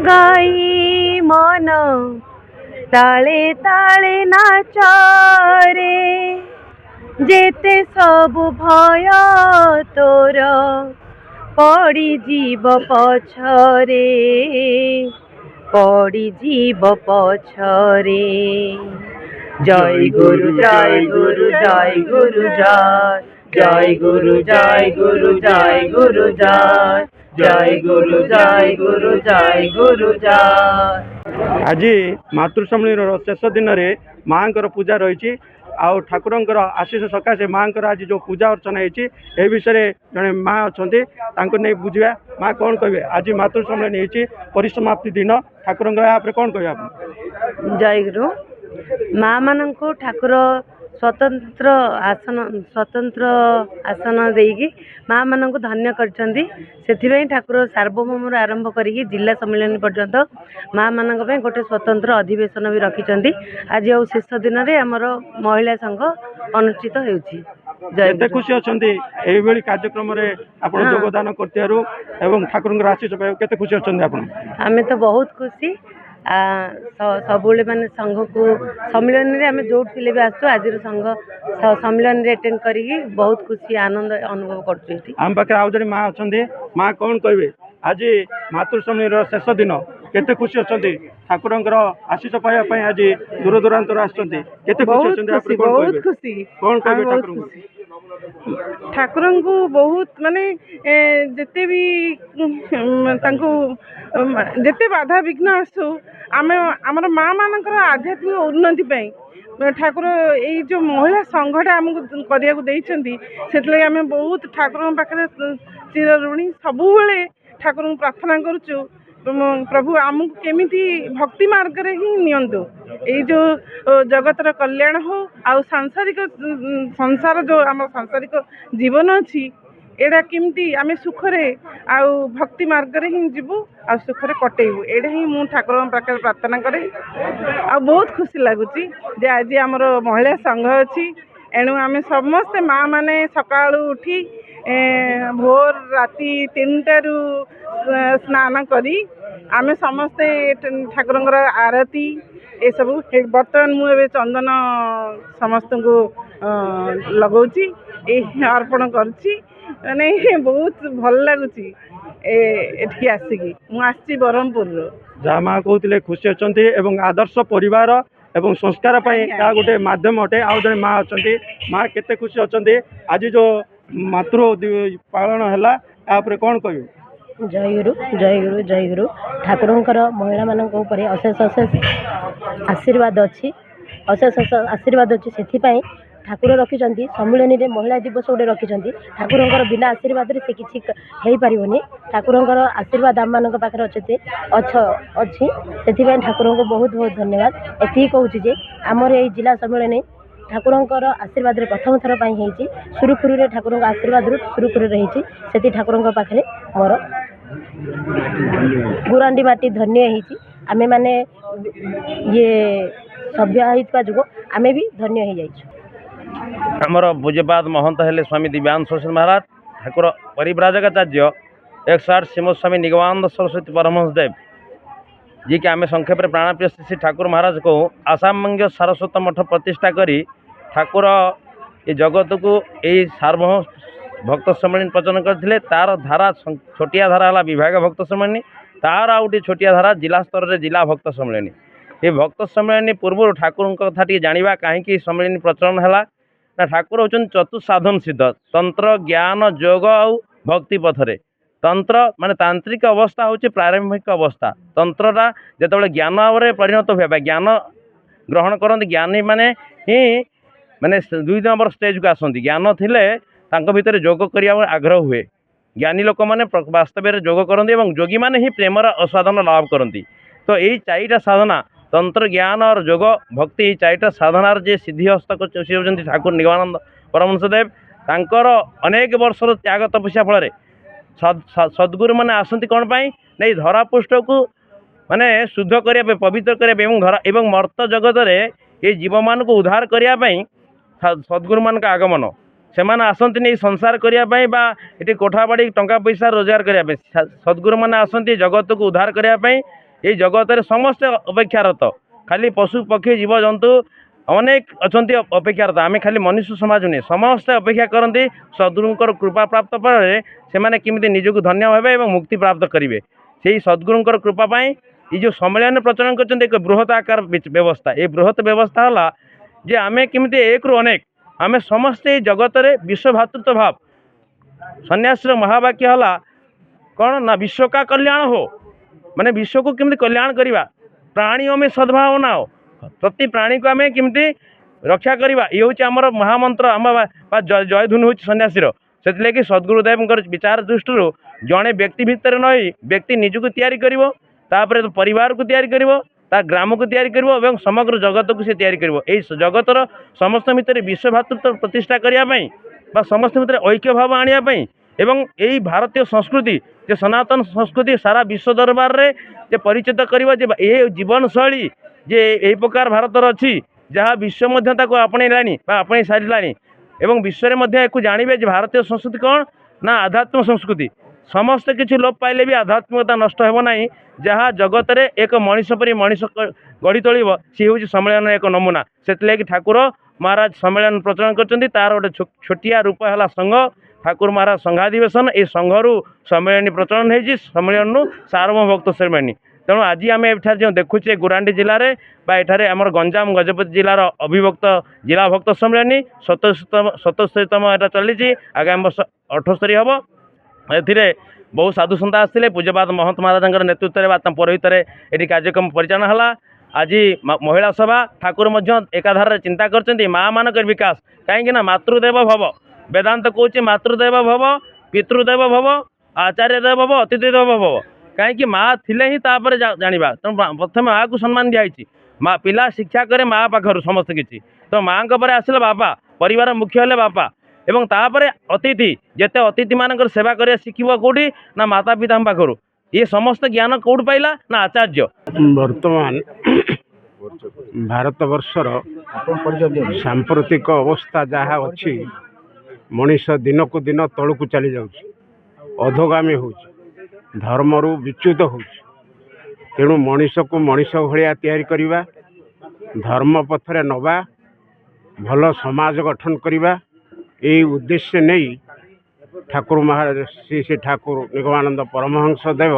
ଗାଇ ମନ ତାଳେ ତାଳେ ନାଚ ରେ ଯେତେ ସବୁ ଭୟ ତୋର ପଡ଼ିଯିବ ପଛରେ ପଡ଼ିଯିବ ପଛରେ। ଜୟ ଗୁରୁ ଜୟ ଗୁରୁ ଜୟ ଗୁରୁ ଜୟ জয় গুরু জয় গুরু জয় গুরু জয় জয় গুরু জয় গুরু জয় গুরু জয়। आज मातृसम्मेलन शेष दिन में माँ पूजा रही आउ ठाकुर आशीष सकाशे माँ आज जो पूजा अर्चना होती विषय जड़े माँ अच्छा नहीं बुझा माँ कौन कहे आज मातृसम्मेलन होती परिसमाप्ति दिन ठाकुर कौन कहे आप? जय गुरु माँ मान को ठाकुर स्वतंत्र आसन देकी माँ मान को धन्य करछंती। से ठाकुर सार्वभौम आरंभ करी जिला सम्मेलन पर्यंत माँ मान गोटे स्वतंत्र अधिवेशन भी रखिंट। आज आ शेष दिन में आमर महिला संघ अनुष्ठित होती। केते खुशी अच्छे यही कार्यक्रम योगदान कर ठाकुर आशीष पाए केते खुशी अच्छे आप? आमे तो बहुत खुशी सबुले माने संघ को सम्मेलन रे आमे जोट थिले भी आसु आज संघ सम्मेलन रे अटेंड करी बहुत खुशी आनंद अनुभव करछु। आम पाखे आउ जणी माँ अच्छे माँ कौन कहे आज मातृ सम्मेलन शेष दिन केते खुशी अच्छे ठाकुर आशीष पाइबा आज दूर दूरांत आसुँचे केते खुशी बहुत खुशी कौन कहे ठाकुर को बहुत माने जिते भी जिते बाधा विघ्न आसू आम आमर माँ मानकर आध्यात्मिक उन्नति ठाकुर यही जो महिला संघटा आमको करने आम बहुत ठाकुर पाखे चिर ऋणी सबुबले ठाकुर प्रार्थना करुचु प्रभु आमको केमिति भक्ति मार्ग रे ही नियंतु यही जो जगतर कल्याण हो आउ सांसारिक संसार जो आम सांसारिक जीवन अच्छी एडा केमती आम सुखरे आउ भक्ति मार्ग रे ही जीवु आ सुखरे कटेबू एडा ही मु ठाकुर पाखे प्रार्थना करे आ बहुत खुशी लगुच जे आज आमर महिला संघ अच्छी एणु आम समस्ते माँ माने सकाळु उठी भोर राति 3टारू स्नान करी आमे समस्ते ठाकुर आरती ये सब बर्तमान मुझे चंदन समस्त को लगौची अर्पण करुच्ची माने बहुत भल लगुच एठी आसिकी मु आसी ब्रह्मपुर जहाँ माँ कहते खुशी अच्छा आदर्श परिवार एवं संस्कार गोटे मध्यम अटे आउ जड़े माँ अच्छा माँ केते खुशी अच्छा आज जो मातृ पालन है कौन कह? जय गुरु जय गुरु जय गुरु ठाकुर महिला मान अशेष अशेष आशीर्वाद अच्छी अशेष आशीर्वाद अच्छी से ठाकुर रखिंट सम्मिलन में महिला दिवस गोटे रखिंट ठाकुर बिना आशीर्वाद से किसी हो पारनी ठाकुर आशीर्वाद आम मान पाखे अच्छे अच्छी से ठाकुर को बहुत बहुत धन्यवाद एति कहूँ आमर ये जिला सम्मेलन ठाकुर आशीर्वाद प्रथम थर पर सुरुखुरु ठाकुर आशीर्वाद सुरुखुरु से ठाकुर पाखे मोर गुरांडी माटी धन्य आम मैंने ये सभ्य होता जो आम भी धन्य हो जाइए। आमर पूज्यपाद महंत हेले स्वामी दिव्यांश सरस्वती महाराज ठाकुर परिव्राजकाचार्य 108 श्रीमोस्वामी निगमानंद सरस्वती परमहंस देव जी के आम संक्षेप में प्राणप्रिय श्री ठाकुर महाराज को आसामंग सारस्वत मठ प्रतिष्ठा करी ठाकुर ये जगत को यही सार्वभौम भक्त सम्मेलन प्रचलन करते तार धारा छोटिया धारा है विभाग भक्त सम्मेलन तार आउटी छोटिया धारा जिला स्तर में जिला भक्त सम्मेलन ये भक्त सम्मेलन पूर्व ठाकुर कथा जाना कहीं सम्मेलन प्रचलन है ना ठाकुर होचन चतुसाधन सिद्ध तंत्र ज्ञान योग आउ भक्ति पथरे तंत्र माने तांत्रिक अवस्था होची प्रारंभिक अवस्था तंत्रटा जेतबेले ज्ञान आवर परिणत हुए ज्ञान ग्रहण करते ज्ञानी माने ही माने 2 नंबर स्टेज को आसती ज्ञान थिले तांको भितर योग करिया आग्रह हुए ज्ञानी लोक मैंने वास्तव में योग करती योगी मैंने ही प्रेमर आस्वादन लाभ करती। तो यही 4टा साधना तंत्र ज्ञान और योग भक्ति 4टा साधनार जे सिद्धि हस्तक सी होती ठाकुर निगमानंद परमहंस देव तांकर अनेक वर्षर त्याग तपस्या फल सद्गुरु मैंने आसती कौन पाई नहीं धरापृष्ठ को माने शुद्ध करने पवित्र करने धरा एवं मर्त जगत रे ये जीव मान को उद्धार करने सद्गुरु मान का आगमन से आसती नहीं संसार करने ये कोठा बाड़ी टंका पैसा रोजगार करने सद्गुरु मैंने आसती जगत को उद्धार करने এই জগତରେ ସମସ୍ତେ ଅପେକ୍ଷାରତ ଖାଲି ପଶୁ ପକ୍ଷୀ ଜୀବଜନ୍ତୁ ଅନେକ ଅଛନ୍ତି ଅପେକ୍ଷାରତ ଆମେ ଖାଲି ମନୁଷ୍ୟ ସମାଜ ନୁହେଁ ସମସ୍ତେ ଅପେକ୍ଷା କରନ୍ତି ସଦ୍ଗୁରୁଙ୍କର କୃପା ପ୍ରାପ୍ତ ପରେ ସେମାନେ କେମିତି ନିଜକୁ ଧନ୍ୟ ହେବେ ଏବଂ ମୁକ୍ତି ପ୍ରାପ୍ତ କରିବେ ସେହି ସଦ୍ଗୁରୁଙ୍କର କୃପା ପାଇଁ ये जो सम्मेलन प्रचलन कर एक बृहत आकार व्यवस्था ये बृहत व्यवस्था है जे आमे केमती एक रु अनेक आमे समस्ते जगत रे विश्व भातृत्व भाव सन्यासी महावाक्य है कौन ना विश्व का कल्याण हो माने विश्व को केमती कल्याण करवा प्राणियों में सद्भावना हो प्रति प्राणी को आमे केमती रक्षा करवा ये हूँ आमर महामंत्र आम जयधुन हूँ सन्यासी से सद्गुरुदेव विचार दृष्टि जड़े व्यक्ति भितर नई व्यक्ति निजक तैयारी करिवो तापर तो परिवार को तैयारी करिवो ता ग्राम को तैयारी करिवो एवं समग्र जगत को से तैयारी करिवो एई जगतर समस्त भितर विश्व भातृत्व प्रतिष्ठा करिया पई बा समस्त भितर ऐक्य भाव आनिया पई एवं एई भारतीय संस्कृति जे सनातन संस्कृति सारा विश्व दरबार रे जे परिचित करिवो जे ए जीवन शैली जे एई प्रकार भारतर अछि जहाँ विश्व मध्य ताको आपणैलानी बा आपणै सारिलानी एवं विश्व रे मध्य एको जानिबे जे भारतीय संस्कृति कौन ना आध्यात्म संस्कृति समस्त किसी लोप पाइले भी आध्यात्मिकता नष्ट हो ना जहाँ जगत रे एक मनीष परी मनीष गढ़ी तोल सी हूँ सम्मेलन एक नमूना से ठाकुर महाराज सम्मेलन प्रचलन कर तार गोटे छोटिया रूप है संघ ठाकुर महाराज संघाधिवेशन ये संघरू सम्मेलन प्रचलन हो सम्मेलन सार्वभौम भक्त श्रेणी तेणु आज आम एठार जो देखुचे गुरांडी जिले में एठारे आमर गंजाम गजपति जिलार अभिभक्त जिला भक्त सम्मेलन 77तम एटा चली आगामी वर्ष 78 हम ए बहु साधु सन्त आसते पूज्यपाद महंत महाराज नेतृत्व में पौरोहित ये कार्यक्रम परिचालन है आज महिला सभा ठाकुर एकाधार चिंता कर माँ मानक विकास कहीं मातृदेव भव वेदांत कौच मातृदेव भव पितृदेव भव आचार्य देव भव अतिथि देव भव कहीं माँ थिले ही तापर जानिबा प्रथम माँ को सम्मान दिखाई माँ पिला शिक्षा करे माँ पाखर समस्त किसी तो माँ पर आसिले बापा परिवार मुख्य हेले बापा एवं तापरे अतिथि जेते अतिथि मानकर सेवा करिया शिखिबो कोठी ना माता पिता पाखर ये समस्त ज्ञान कौट पाइला ना आचार्य वर्तमान भारत वर्षर सांप्रतिक अवस्था जहाँ अच्छी मनीष दिन को दिन तलू को चली जाउछि अधोगामी हो धर्मरू विच्युत हो तेणु मनीष को मनीष भाया तैयारी करवा धर्म पथरे नवा भल समाज गठन करवा यही उद्देश्य नहीं ठाकुर महाराज श्री श्री ठाकुर निगमानंद परमहंस देव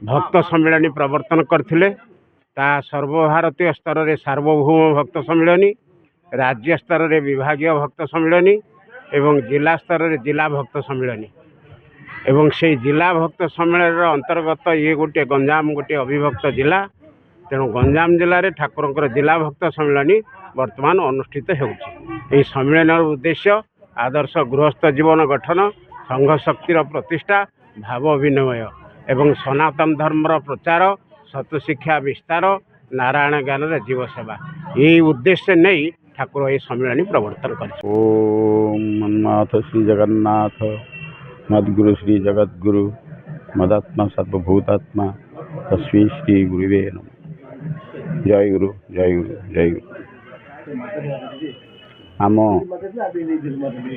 भक्त सम्मेलन प्रवर्तन करथिले ता सर्वभारतीय स्तर में सार्वभौम भक्त सम्मेलन राज्य स्तर में विभागीय भक्त सम्मेलन एवं जिला स्तर में जिला भक्त सम्मेलन एवं से जिला भक्त सम्मेलन अंतर्गत ये गोटे गंजाम गोटे अविभक्त जिला तेणु गंजाम जिले में ठाकुर जिला भक्त सम्मेलन वर्तमान अनुष्ठित होउछि। सम्मेलन उद्देश्य आदर्श गृहस्थ जीवन गठन संघ शक्तिर प्रतिष्ठा भाव विनिमय एवं सनातन धर्मर प्रचार सत शिक्षा विस्तार नारायण ज्ञान जीव सेवा यही उद्देश्य नहीं ठाकुर ये सम्मेलन प्रवर्तन कर। ओम मन्नाथ श्री जगन्नाथ मद्गुरु श्री जगद्गुरु मदात्मा सर्वभूतात्मा तस्मै श्री गुरुवे नमः। जय गुरु जय गुरु जय गुरु। आम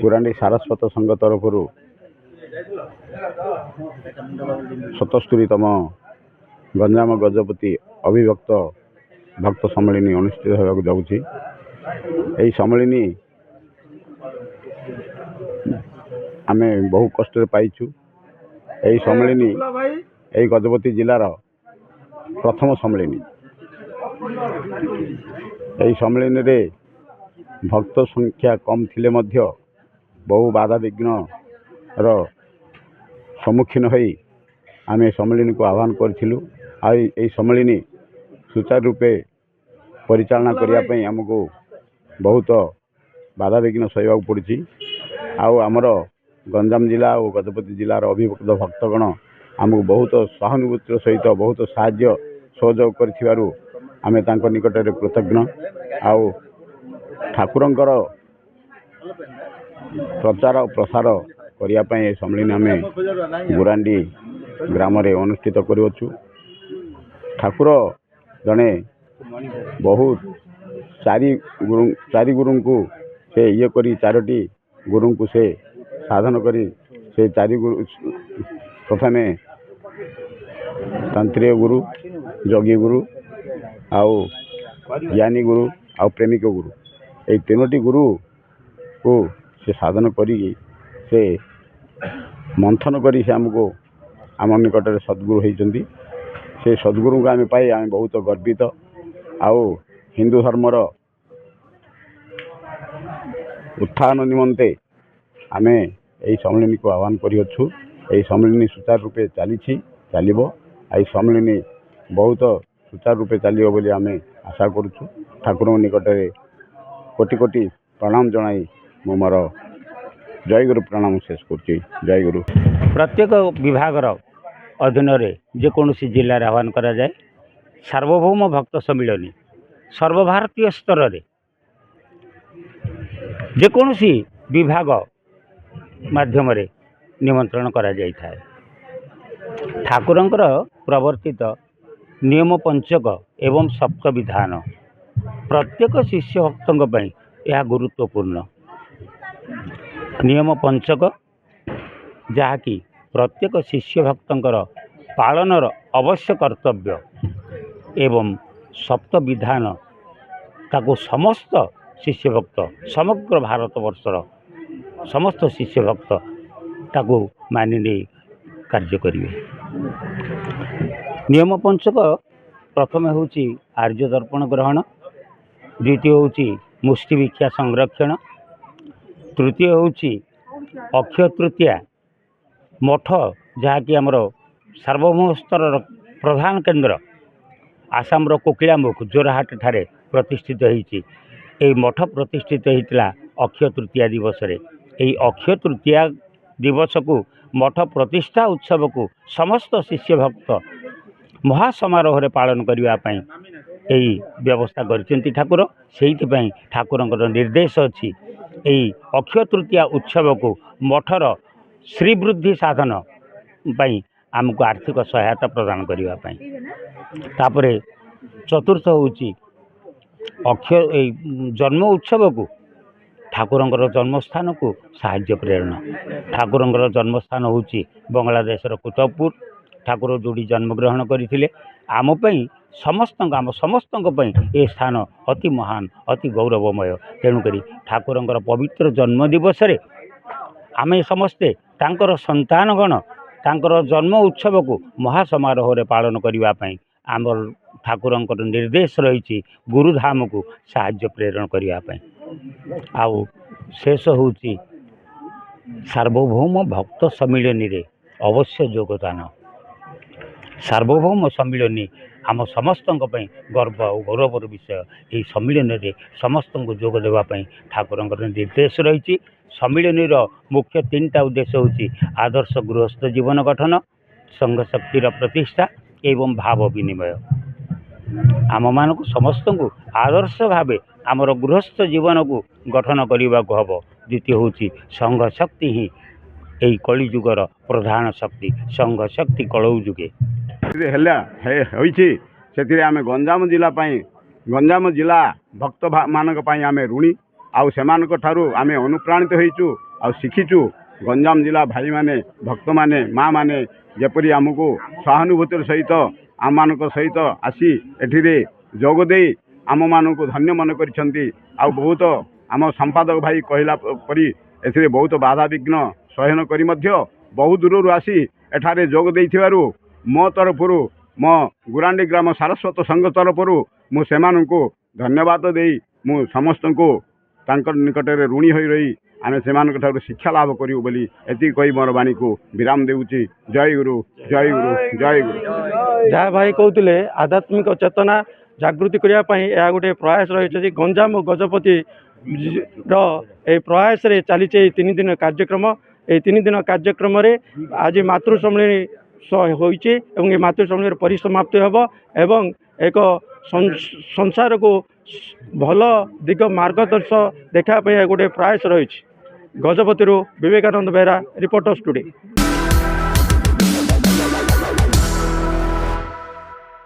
गुरांडी सारस्वत संघ तरफ 77तम गंजाम गजपति अभिभक्त भक्त सम्मेलन अनुष्ठित होगा जाऊँगी। यही सम्मेलन आम बहु कष्ट पाइछु। यही सम्मेलन यही गजपति जिलार प्रथम सम्मेलन। यही सम्मेलन रे भक्त संख्या कम थिले मध्य बहु बाधा विघ्न सम्मुखीन होई आमे सम्मेलन को आह्वान करूँ। आई सम्मेलन सुचारू रूपे परिचालना करने आमको बहुत बाधा विघ्न सहवाक पड़ी। आमर गंजाम जिला और गजपति जिलार अभिभक्त भक्तगण आमको बहुत सहानुभूतिर सहित बहुत साहाय्य सहयोग कर आमे तांको निकटरे कृतज्ञ। आउ ठाकुरंकर प्रचार और प्रसार करने सम्मेलन आमे गुरांडी ग्राम रे अनुष्ठित करूँ। ठाकुर जड़े बहुत चारि गुरु को से ये करी चारोटी गुरु को से साधन करी से चारि गुरु प्रथमे तंत्रीय गुरु ଯୋଗୀ ଗୁରୁ ଆଉ ଜ୍ଞାନୀ ଗୁରୁ ଆଉ ପ୍ରେମିକ ଗୁରୁ ଏଇ ତିନୋଟି ଗୁରୁକୁ ସେ ସାଧନ କରିକି ସେ ମନ୍ଥନ କରି ସେ ଆମକୁ ଆମ ନିକଟରେ ସଦ୍ଗୁରୁ ହେଇଛନ୍ତି। ସେ ସଦ୍ଗୁରୁଙ୍କୁ ଆମେ ପାଇ ଆମେ ବହୁତ ଗର୍ବିତ। ଆଉ ହିନ୍ଦୁ ଧର୍ମର ଉତ୍ଥାନ ନିମନ୍ତେ ଆମେ ଏହି ସମ୍ମିଳନୀକୁ ଆହ୍ୱାନ କରିଅଛୁ। ଏହି ସମ୍ମିଳନୀ ସୁଚାରୁ ରୂପେ ଚାଲିବ। ଏହି ସମ୍ମିଳନୀ ବହୁତ ସୁଚାରୁ ରୂପେ ଚାଲିବ ବୋଲି ଆମେ ଆଶା କରୁଛୁ। ଠାକୁରଙ୍କ ନିକଟରେ କୋଟି କୋଟି ପ୍ରଣାମ ଜଣାଇ ମୁଁ ମୋର ଜୟଗୁରୁ ପ୍ରଣାମ ଶେଷ କରୁଛି। ଜୟଗୁରୁ। ପ୍ରତ୍ୟେକ ବିଭାଗର ଅଧୀନରେ ଯେକୌଣସି ଜିଲ୍ଲାରେ ଆହ୍ୱାନ କରାଯାଏ। ସାର୍ବଭୌମ ଭକ୍ତ ସମ୍ମିଳନୀ ସର୍ବଭାରତୀୟ ସ୍ତରରେ ଯେକୌଣସି ବିଭାଗ ମାଧ୍ୟମରେ ନିମନ୍ତ୍ରଣ କରାଯାଇଥାଏ। ଠାକୁରଙ୍କର ପ୍ରବର୍ତ୍ତିତ ନିୟମ ପଞ୍ଚକ ଏବଂ ସପ୍ତ ବିଧାନ ପ୍ରତ୍ୟେକ ଶିଷ୍ୟ ଭକ୍ତଙ୍କ ପାଇଁ ଏହା ଗୁରୁତ୍ୱପୂର୍ଣ୍ଣ। ନିୟମ ପଞ୍ଚକ ଯାହାକି ପ୍ରତ୍ୟେକ ଶିଷ୍ୟ ଭକ୍ତଙ୍କର ପାଳନର ଅବଶ୍ୟ କର୍ତ୍ତବ୍ୟ ଏବଂ ସପ୍ତ ବିଧାନ ତାକୁ ସମସ୍ତ ଶିଷ୍ୟ ଭକ୍ତ ସମଗ୍ର ଭାରତବର୍ଷର ସମସ୍ତ ଶିଷ୍ୟ ଭକ୍ତ ତାକୁ ମାନି ନେଇ କାର୍ଯ୍ୟ କରିବେ। ନିୟମ ପଞ୍ଚକ ପ୍ରଥମେ ହେଉଛି ଆର୍ଯ୍ୟ ଦର୍ପଣ ଗ୍ରହଣ, ଦ୍ୱିତୀୟ ହେଉଛି ମୁଷ୍ଟି ଭିକ୍ଷା ସଂରକ୍ଷଣ, ତୃତୀୟ ହେଉଛି ଅକ୍ଷୟ ତୃତୀୟା ମଠ ଯାହାକି ଆମର ସାର୍ବଭୌମ ସ୍ତରର ପ୍ରଧାନ କେନ୍ଦ୍ର ଆସାମର କୋକିଳାମୁଖ ଜୋରହାଟ ଠାରେ ପ୍ରତିଷ୍ଠିତ ହୋଇଛି। ଏହି ମଠ ପ୍ରତିଷ୍ଠିତ ହୋଇଥିଲା ଅକ୍ଷୟ ତୃତୀୟା ଦିବସରେ। ଏହି ଅକ୍ଷୟ ତୃତୀୟା ଦିବସକୁ ମଠ ପ୍ରତିଷ୍ଠା ଉତ୍ସବକୁ ସମସ୍ତ ଶିଷ୍ୟ ଭକ୍ତ ମହାସମାରୋହରେ ପାଳନ କରିବା ପାଇଁ ଏହି ବ୍ୟବସ୍ଥା କରିଛନ୍ତି ଠାକୁର। ସେଇଥିପାଇଁ ଠାକୁରଙ୍କର ନିର୍ଦ୍ଦେଶ ଅଛି ଏହି ଅକ୍ଷୟ ତୃତୀୟା ଉତ୍ସବକୁ ମଠର ଶ୍ରୀବୃଦ୍ଧି ସାଧନ ପାଇଁ ଆମକୁ ଆର୍ଥିକ ସହାୟତା ପ୍ରଦାନ କରିବା ପାଇଁ। ତାପରେ ଚତୁର୍ଥ ହେଉଛି ଏଇ ଜନ୍ମ ଉତ୍ସବକୁ ଠାକୁରଙ୍କର ଜନ୍ମସ୍ଥାନକୁ ସାହାଯ୍ୟ ପ୍ରେରଣ। ଠାକୁରଙ୍କର ଜନ୍ମସ୍ଥାନ ହେଉଛି ବାଂଲାଦେଶର କୁତବପୁର। ଠାକୁର ଯେଉଁଠି ଜନ୍ମଗ୍ରହଣ କରିଥିଲେ ଆମ ପାଇଁ ଆମ ସମସ୍ତଙ୍କ ପାଇଁ ଏ ସ୍ଥାନ ଅତି ମହାନ ଅତି ଗୌରବମୟ। ତେଣୁକରି ଠାକୁରଙ୍କର ପବିତ୍ର ଜନ୍ମ ଦିବସରେ ଆମେ ସମସ୍ତେ ତାଙ୍କର ସନ୍ତାନଗଣ ତାଙ୍କର ଜନ୍ମ ଉତ୍ସବକୁ ମହାସମାରୋହରେ ପାଳନ କରିବା ପାଇଁ ଆମର ଠାକୁରଙ୍କର ନିର୍ଦ୍ଦେଶ ରହିଛି ଗୁରୁଧାମକୁ ସାହାଯ୍ୟ ପ୍ରେରଣ କରିବା ପାଇଁ। ଆଉ ଶେଷ ହେଉଛି ସାର୍ବଭୌମ ଭକ୍ତ ସମ୍ମିଳନୀରେ ଅବଶ୍ୟ ଯୋଗଦାନ। ସାର୍ବଭୌମ ସମ୍ମିଳନୀ ଆମ ସମସ୍ତଙ୍କ ପାଇଁ ଗର୍ବ ଆଉ ଗୌରବର ବିଷୟ। ଏହି ସମ୍ମିଳନୀରେ ସମସ୍ତଙ୍କୁ ଯୋଗ ଦେବା ପାଇଁ ଠାକୁରଙ୍କର ନିର୍ଦ୍ଦେଶ ରହିଛି। ସମ୍ମିଳନୀର ମୁଖ୍ୟ ତିନିଟା ଉଦ୍ଦେଶ୍ୟ ହେଉଛି ଆଦର୍ଶ ଗୃହସ୍ଥ ଜୀବନ ଗଠନ, ସଂଘ ଶକ୍ତିର ପ୍ରତିଷ୍ଠା ଏବଂ ଭାବ ବିନିମୟ। ଆମମାନଙ୍କୁ ସମସ୍ତଙ୍କୁ ଆଦର୍ଶ ଭାବେ ଆମର ଗୃହସ୍ଥ ଜୀବନକୁ ଗଠନ କରିବାକୁ ହେବ। ଦ୍ୱିତୀୟ ହେଉଛି ସଂଘ ଶକ୍ତି ହିଁ ଏହି କଳିଯୁଗର ପ୍ରଧାନ ଶକ୍ତି। ସଂଘ ଶକ୍ତି କଳଉ ଯୁଗେ ହୋଇଛି। ସେଥିରେ ଆମେ ଗଞ୍ଜାମ ଜିଲ୍ଲା ଭକ୍ତମାନଙ୍କ ପାଇଁ ଆମେ ଋଣୀ। ଆଉ ସେମାନଙ୍କ ଠାରୁ ଆମେ ଅନୁପ୍ରାଣିତ ହୋଇଛୁ ଆଉ ଶିଖିଛୁ। ଗଞ୍ଜାମ ଜିଲ୍ଲା ଭାଇମାନେ ଭକ୍ତମାନେ ମାଆମାନେ ଯେପରି ଆମକୁ ସହାନୁଭୂତିର ସହିତ ଆମମାନଙ୍କ ସହିତ ଆସି ଏଠିରେ ଯୋଗ ଦେଇ ଆମମାନଙ୍କୁ ଧନ୍ୟ ମନେ କରିଛନ୍ତି। ଆଉ ବହୁତ ଆମ ସମ୍ପାଦକ ଭାଇ କହିଲା ପରି ଏଥିରେ ବହୁତ ବାଧାବିଘ୍ନ ସହନ କରି ମଧ୍ୟ ବହୁ ଦୂରରୁ ଆସି ଏଠାରେ ଯୋଗ ଦେଇଥିବାରୁ ମୋ ତରଫରୁ ମୋ ଗୁରାଣ୍ଡି ଗ୍ରାମ ସାରସ୍ୱତ ସଂଘ ତରଫରୁ ମୁଁ ସେମାନଙ୍କୁ ଧନ୍ୟବାଦ ଦେଇ ମୁଁ ସମସ୍ତଙ୍କୁ ତାଙ୍କ ନିକଟରେ ଋଣୀ ହୋଇ ରହି ଆମେ ସେମାନଙ୍କ ଠାରୁ ଶିକ୍ଷା ଲାଭ କରିବୁ ବୋଲି ଏତିକି କହି ମୋର ବାଣୀକୁ ବିରାମ ଦେଉଛି। ଜୟ ଗୁରୁ ଜୟ ଗୁରୁ ଜୟ ଗୁରୁ। ଯାହା ଭାଇ କହୁଥିଲେ ଆଧ୍ୟାତ୍ମିକ ଚେତନା ଜାଗୃତି କରିବା ପାଇଁ ଏହା ଗୋଟେ ପ୍ରୟାସ ରହିଛି। ଗଞ୍ଜାମ ଓ ଗଜପତିର ଏହି ପ୍ରୟାସରେ ଚାଲିଛି ଏହି 3 ଦିନ କାର୍ଯ୍ୟକ୍ରମ। ଏହି 3 ଦିନ କାର୍ଯ୍ୟକ୍ରମରେ ଆଜି ମାତୃ ସମ୍ମିଳନୀ ହୋଇଛି ଏବଂ ଏ ମାତୃ ସମ୍ମିଳନୀର ପରିସମାପ୍ତି ହେବ ଏବଂ ଏକ ସଂସାରକୁ ଭଲ ଦିଗ ମାର୍ଗଦର୍ଶ ଦେଖାଇବା ପାଇଁ ଗୋଟେ ପ୍ରୟାସ ରହିଛି। ଗଜପତିରୁ ବିବେକାନନ୍ଦ ବେହେରା, ରିପୋର୍ଟର୍ସ ଟୁଡେ।